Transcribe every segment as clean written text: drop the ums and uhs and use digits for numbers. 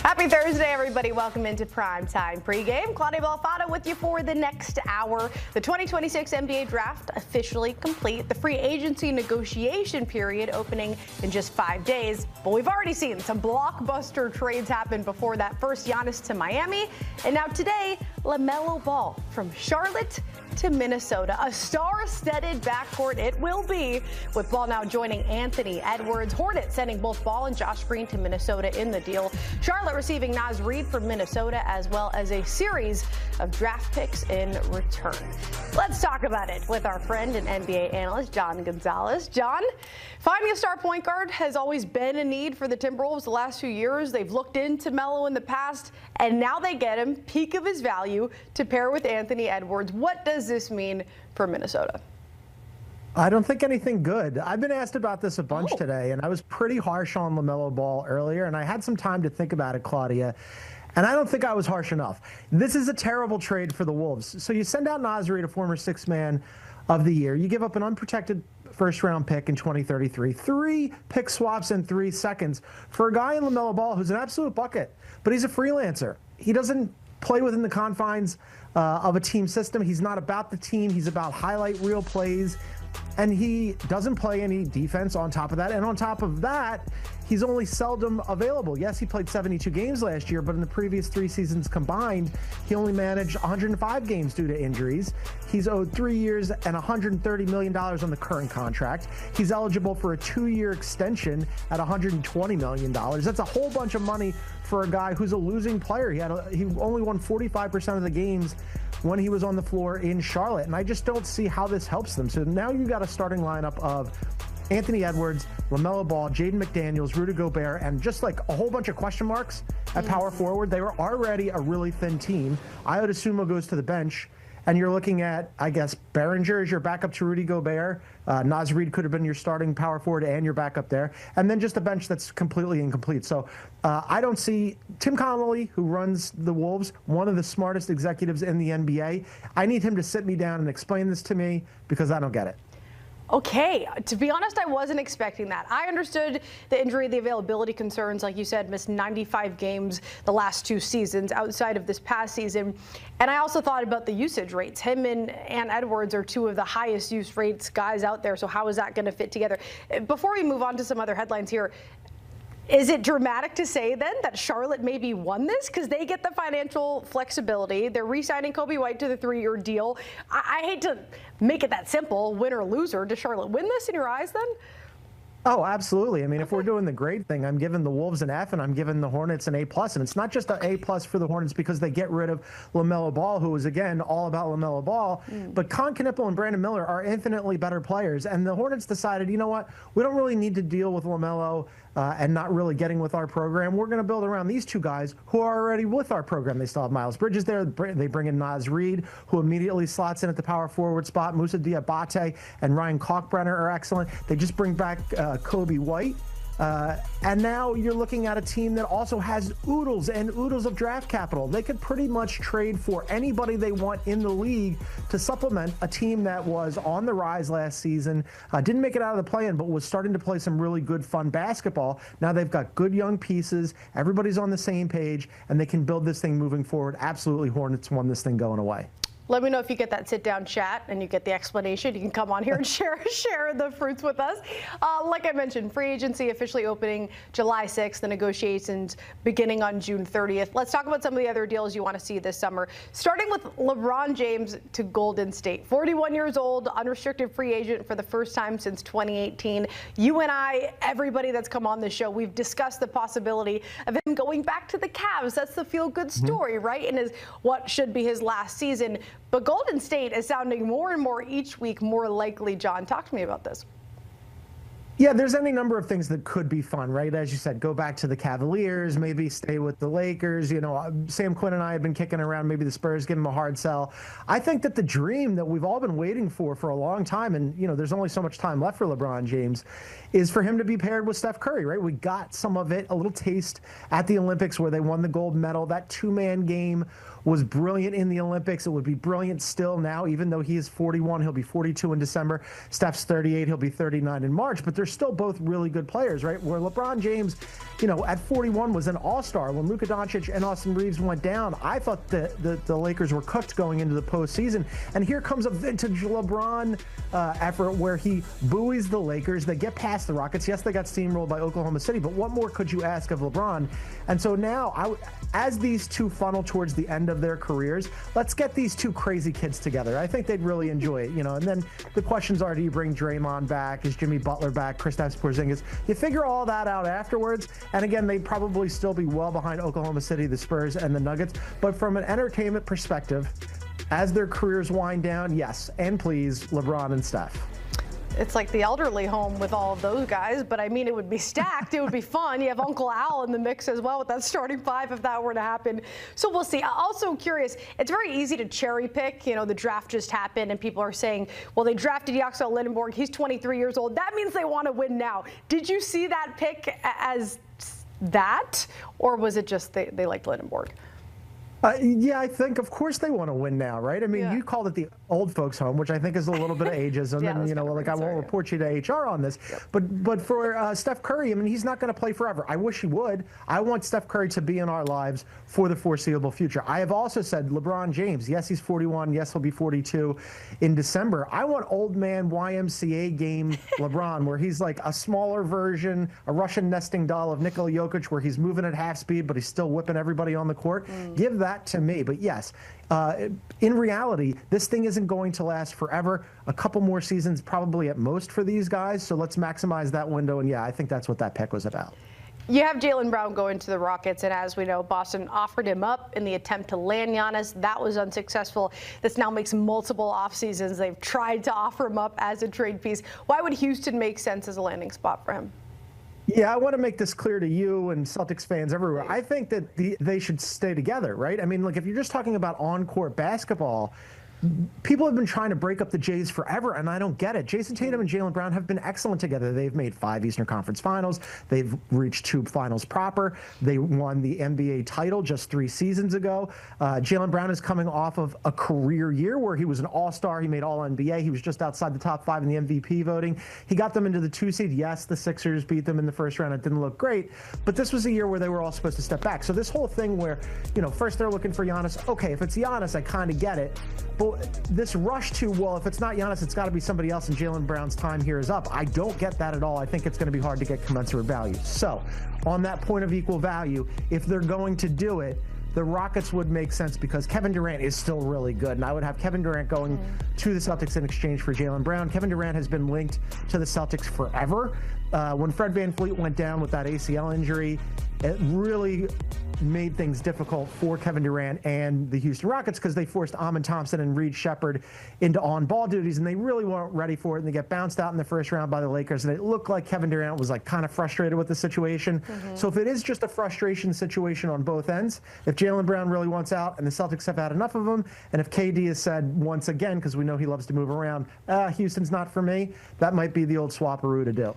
Happy Thursday, everybody. Welcome into Primetime Pregame. Claudia Belfato with you for the next hour. The 2026 NBA Draft officially complete. The free agency negotiation period opening in just 5 days. But we've already seen some blockbuster trades happen before that. First, Giannis to Miami. And now today, LaMelo Ball from Charlotte to Minnesota. A star-studded backcourt it will be, with Ball now joining Anthony Edwards. Hornets sending both Ball and Josh Green to Minnesota in the deal. Charlotte receiving Naz Reid from Minnesota, as well as a series of draft picks in return. Let's talk about it with our friend and NBA analyst, John Gonzalez. John, finding a star point guard has always been a need for the Timberwolves the last few years. They've looked into Melo in the past, and now they get him, peak of his value, to pair with Anthony Edwards. What does this mean for Minnesota? I don't think anything good. I've been asked about this a bunch today, and I was pretty harsh on LaMelo Ball earlier, and I had some time to think about it, Claudia, and I don't think I was harsh enough. This is a terrible trade for the Wolves. So you send out Naz Reid, a former sixth man of the year. You give up an unprotected first-round pick in 2033, 3 pick swaps in 3 seconds for a guy in LaMelo Ball who's an absolute bucket, but he's a freelancer. He doesn't play within the confines of a team system. He's not about the team. He's about highlight reel plays. And he doesn't play any defense on top of that. And on top of that, he's only seldom available. Yes, he played 72 games last year, but in the previous 3 seasons combined, he only managed 105 games due to injuries. He's owed 3 years and $130 million on the current contract. He's eligible for a 2-year extension at $120 million. That's a whole bunch of money for a guy who's a losing player. He only won 45% of the games when he was on the floor in Charlotte, and I just don't see how this helps them. So now you got a starting lineup of Anthony Edwards, LaMelo Ball, Jaden McDaniels, Rudy Gobert, and just like a whole bunch of question marks at power forward. They were already a really thin team. Ayo Dosunmu goes to the bench, and you're looking at, I guess, Behringer as your backup to Rudy Gobert. Naz Reid could have been your starting power forward and your backup there. And then just a bench that's completely incomplete. So I don't see Tim Connolly, who runs the Wolves, one of the smartest executives in the NBA. I need him to sit me down and explain this to me because I don't get it. Okay, to be honest, I wasn't expecting that. I understood the injury, the availability concerns, like you said, missed 95 games the last 2 seasons outside of this past season. And I also thought about the usage rates. Him and Edwards are 2 of the highest use rates guys out there. So how is that going to fit together? Before we move on to some other headlines here, is it dramatic to say then that Charlotte maybe won this because they get the financial flexibility? They're re-signing Kobe White to the 3-year deal. I hate to make it that simple, win or loser. Does Charlotte win this in your eyes then? Oh, absolutely. I mean, if we're doing the grade thing, I'm giving the Wolves an F and I'm giving the Hornets an A+. And it's not just an A+ for the Hornets because they get rid of LaMelo Ball, who is, again, all about LaMelo Ball. But Con Knippel and Brandon Miller are infinitely better players. And the Hornets decided, you know what, we don't really need to deal with LaMelo and not really getting with our program. We're going to build around these 2 guys who are already with our program. They still have Miles Bridges there. They bring in Naz Reid, who immediately slots in at the power forward spot. Moussa Diabate and Ryan Kalkbrenner are excellent. They just bring back Kobe White. And now you're looking at a team that also has oodles and oodles of draft capital. They could pretty much trade for anybody they want in the league to supplement a team that was on the rise last season, didn't make it out of the play-in, but was starting to play some really good, fun basketball. Now they've got good young pieces. Everybody's on the same page, and they can build this thing moving forward. Absolutely, Hornets won this thing going away. Let me know if you get that sit-down chat and you get the explanation. You can come on here and share the fruits with us. Like I mentioned, free agency officially opening July 6th, the negotiations beginning on June 30th. Let's talk about some of the other deals you want to see this summer, starting with LeBron James to Golden State. 41 years old, unrestricted free agent for the first time since 2018. You and I, everybody that's come on this show, we've discussed the possibility of him going back to the Cavs. That's the feel-good story, right? And is what should be his last season. But Golden State is sounding more and more each week more likely. John, talk to me about this. Yeah, there's any number of things that could be fun, right? As you said, go back to the Cavaliers, maybe stay with the Lakers. You know, Sam Quinn and I have been kicking around. Maybe the Spurs give him a hard sell. I think that the dream that we've all been waiting for a long time, and, you know, there's only so much time left for LeBron James, is for him to be paired with Steph Curry, right? We got some of it, a little taste at the Olympics where they won the gold medal. That 2-man game was brilliant in the Olympics. It would be brilliant still now, even though he is 41. He'll be 42 in December. Steph's 38. He'll be 39 in March. But they're still both really good players, right? Where LeBron James, at 41 was an all-star. When Luka Doncic and Austin Reeves went down, I thought the Lakers were cooked going into the postseason. And here comes a vintage LeBron effort where he buoys the Lakers. They get past the Rockets. Yes, they got steamrolled by Oklahoma City, but what more could you ask of LeBron? And so now, as these two funnel towards the end of their careers, let's get these two crazy kids together. I think they'd really enjoy it, And then the questions are, do you bring Draymond back? Is Jimmy Butler back? Kristaps Porzingis? You figure all that out afterwards. And again, they'd probably still be well behind Oklahoma City, the Spurs, and the Nuggets. But from an entertainment perspective, as their careers wind down, yes, and please, LeBron and Steph. It's like the elderly home with all of those guys, but I mean, it would be stacked. It would be fun. You have Uncle Al in the mix as well with that starting five if that were to happen. So we'll see. Also curious, it's very easy to cherry pick. The draft just happened and people are saying, well, they drafted Yaxel Lindenborg. He's 23 years old. That means they want to win now. Did you see that pick as that, or was it just they liked Lindenborg? Yeah, I think, of course, they want to win now, right? I mean, you called it the old folks' home, which I think is a little bit of ageism. Yeah, and, I won't report you to HR on this. Yep. But for Steph Curry, I mean, he's not going to play forever. I wish he would. I want Steph Curry to be in our lives for the foreseeable future. I have also said LeBron James, yes, he's 41. Yes, he'll be 42 in December. I want old man YMCA game LeBron, where he's like a smaller version, a Russian nesting doll of Nikola Jokic, where he's moving at half speed, but he's still whipping everybody on the court. Give that to me. But yes, in reality, this thing isn't going to last forever. A couple more seasons probably at most for these guys. So let's maximize that window. And yeah, I think that's what that pick was about. You have Jaylen Brown going to the Rockets, and as we know, Boston offered him up in the attempt to land Giannis. That was unsuccessful. This now makes multiple off seasons. They've tried to offer him up as a trade piece. Why would Houston make sense as a landing spot for him? Yeah, I want to make this clear to you and Celtics fans everywhere. I think that they should stay together, right? I mean, if you're just talking about on-court basketball, people have been trying to break up the Jays forever, and I don't get it. Jason Tatum and Jaylen Brown have been excellent together. They've made 5 Eastern Conference Finals. They've reached 2 finals proper. They won the NBA title just 3 seasons ago. Jaylen Brown is coming off of a career year where he was an all-star. He made All-NBA. He was just outside the top 5 in the MVP voting. He got them into the 2 seed. Yes, the Sixers beat them in the first round. It didn't look great, but this was a year where they were all supposed to step back. So this whole thing where, first they're looking for Giannis. Okay, if it's Giannis, I kind of get it. But this rush to, well, if it's not Giannis, it's got to be somebody else, and Jaylen Brown's time here is up. I don't get that at all. I think it's going to be hard to get commensurate value. So on that point of equal value, if they're going to do it, the Rockets would make sense because Kevin Durant is still really good, and I would have Kevin Durant going to the Celtics in exchange for Jaylen Brown. Kevin Durant has been linked to the Celtics forever. When Fred VanVleet went down with that ACL injury, it really made things difficult for Kevin Durant and the Houston Rockets because they forced Amin Thompson and Reed Shepherd into on-ball duties, and they really weren't ready for it, and they get bounced out in the first round by the Lakers, and it looked like Kevin Durant was kind of frustrated with the situation. So if it is just a frustration situation on both ends, if Jaylen Brown really wants out and the Celtics have had enough of him, and if KD has said once again, because we know he loves to move around, Houston's not for me, that might be the old swapperoo to do.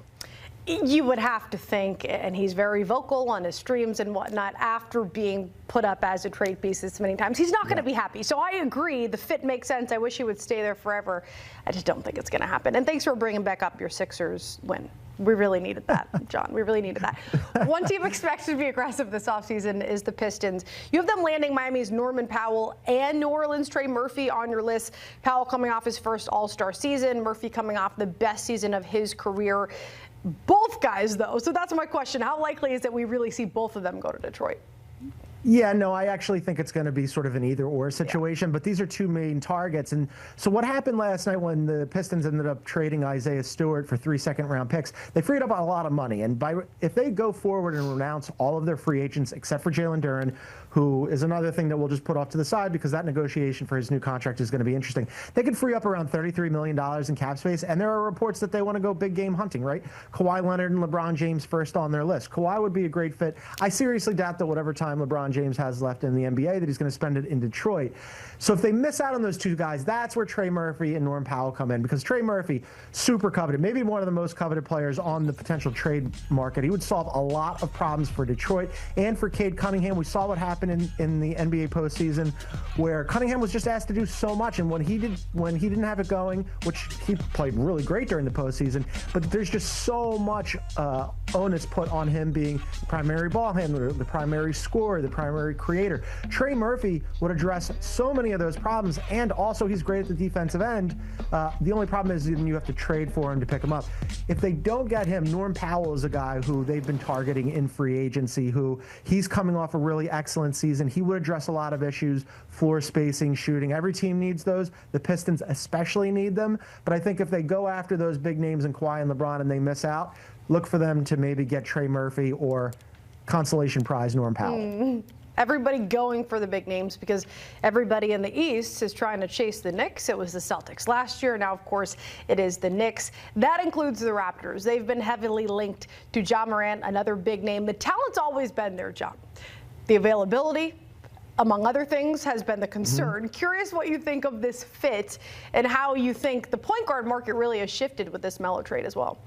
You would have to think, and he's very vocal on his streams and whatnot, after being put up as a trade piece this many times, he's not going to be happy. So I agree, the fit makes sense. I wish he would stay there forever. I just don't think it's going to happen. And thanks for bringing back up your Sixers win. We really needed that, John. We really needed that. One team expected to be aggressive this offseason is the Pistons. You have them landing Miami's Norman Powell and New Orleans' Trey Murphy on your list. Powell coming off his first All-Star season, Murphy coming off the best season of his career. Both guys, though. So that's my question. How likely is it we really see both of them go to Detroit? Yeah, no, I actually think it's going to be sort of an either-or situation, but these are two main targets. And so what happened last night when the Pistons ended up trading Isaiah Stewart for 3 second-round picks, they freed up a lot of money. And if they go forward and renounce all of their free agents except for Jalen Duren, who is another thing that we'll just put off to the side because that negotiation for his new contract is going to be interesting, they could free up around $33 million in cap space, and there are reports that they want to go big game hunting, right? Kawhi Leonard and LeBron James first on their list. Kawhi would be a great fit. I seriously doubt that whatever time LeBron James has left in the NBA, that he's going to spend it in Detroit. So if they miss out on those two guys, that's where Trey Murphy and Norm Powell come in, because Trey Murphy, super coveted, maybe one of the most coveted players on the potential trade market. He would solve a lot of problems for Detroit and for Cade Cunningham. We saw what happened in the NBA postseason, where Cunningham was just asked to do so much, and when he didn't have it going, which he played really great during the postseason, but there's just so much onus put on him being the primary ball handler, the primary scorer, the primary creator. Trey Murphy would address so many of those problems, and also he's great at the defensive end. The only problem is then you have to trade for him to pick him up. If they don't get him, Norm Powell is a guy who they've been targeting in free agency, who he's coming off a really excellent season. He would address a lot of issues, floor spacing, shooting. Every team needs those. The Pistons especially need them. But I think if they go after those big names in Kawhi and LeBron and they miss out, look for them to maybe get Trey Murphy or consolation prize Norm Powell. Everybody going for the big names, because everybody in the East is trying to chase the Knicks. It was the Celtics last year. Now, of course, it is the Knicks. That includes the Raptors. They've been heavily linked to Ja Morant, another big name. The talent's always been there, John. The availability, among other things, has been the concern. Curious what you think of this fit and how you think the point guard market really has shifted with this Melo trade as well.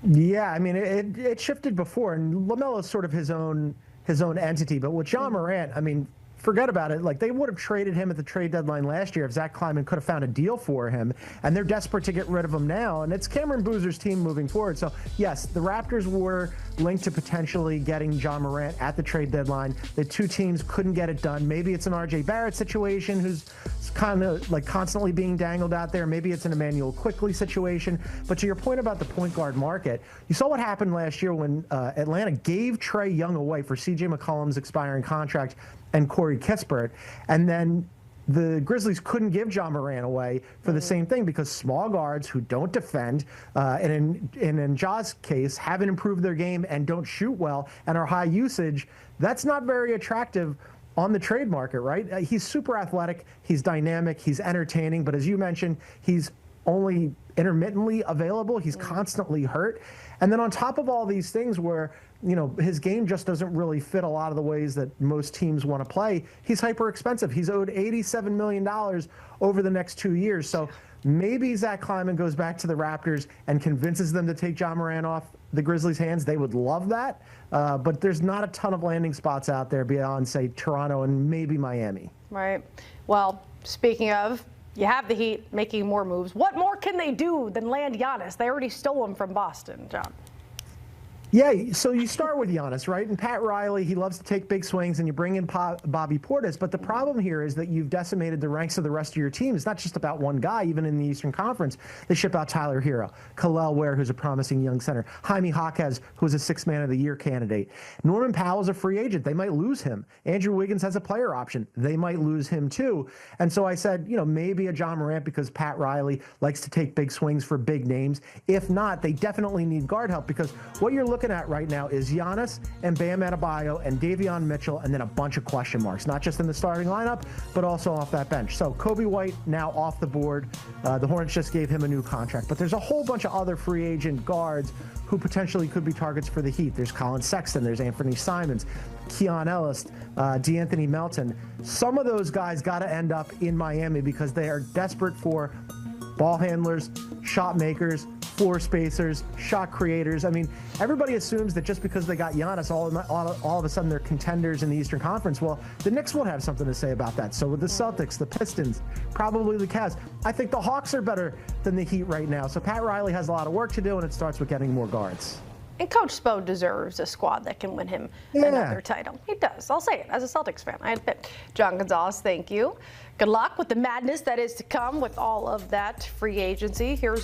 Yeah, I mean, it shifted before, and LaMelo's sort of his own entity. But with Ja Morant, I mean, forget about it. Like, they would have traded him at the trade deadline last year if Zach Kleiman could have found a deal for him, and they're desperate to get rid of him now, and it's Cameron Boozer's team moving forward. So, yes, the Raptors were linked to potentially getting Ja Morant at the trade deadline. The two teams couldn't get it done. Maybe it's an RJ Barrett situation, who's kind of like constantly being dangled out there. Maybe it's an Emmanuel Quickley situation. But to your point about the point guard market, you saw what happened last year when Atlanta gave Trae Young away for C.J. McCollum's expiring contract and Corey Kispert, and then the Grizzlies couldn't give Ja Morant away for the same thing, because small guards who don't defend, and in Ja's case, haven't improved their game and don't shoot well and are high usage. That's not very attractive on the trade market, right? He's super athletic, he's dynamic, he's entertaining, but as you mentioned, he's only intermittently available. He's constantly hurt. And then on top of all these things where, you know, his game just doesn't really fit a lot of the ways that most teams want to play, he's hyper expensive. He's owed $87 million over the next 2 years. So maybe Zach Kleiman goes back to the Raptors and convinces them to take Ja Morant off the Grizzlies' hands. They would love that. But there's not a ton of landing spots out there beyond, say, Toronto and maybe Miami. Right. Well, speaking of, you have the Heat making more moves. What more can they do than land Giannis? They already stole him from Boston, John. Yeah, so you start with Giannis, right? And Pat Riley, he loves to take big swings, and you bring in Bobby Portis. But the problem here is that you've decimated the ranks of the rest of your team. It's not just about one guy. Even in the Eastern Conference, they ship out Tyler Hero, Khalil Ware, who's a promising young center, Jaime Jaquez, who's a Sixth Man of the Year candidate. Norman Powell's a free agent. They might lose him. Andrew Wiggins has a player option. They might lose him too. And so I said, you know, maybe a Ja Morant, because Pat Riley likes to take big swings for big names. If not, they definitely need guard help, because what you're looking at right now is Giannis and Bam Adebayo and Davion Mitchell, and then a bunch of question marks, not just in the starting lineup, but also off that bench. So Kobe White now off the board. The Hornets just gave him a new contract, but there's a whole bunch of other free agent guards who potentially could be targets for the Heat. There's Colin Sexton, there's Anthony Simons, Keon Ellis, DeAnthony Melton. Some of those guys got to end up in Miami because they are desperate for ball handlers, shot makers, floor spacers, shot creators. I mean, everybody assumes that just because they got Giannis, all of a sudden they're contenders in the Eastern Conference. Well, the Knicks will have something to say about that. So with the Celtics, the Pistons, probably the Cavs, I think the Hawks are better than the Heat right now. So Pat Riley has a lot of work to do, and it starts with getting more guards. And Coach Spo deserves a squad that can win him another title. He does. I'll say it as a Celtics fan. I admit. John Gonzalez, thank you. Good luck with the madness that is to come with all of that free agency. Here's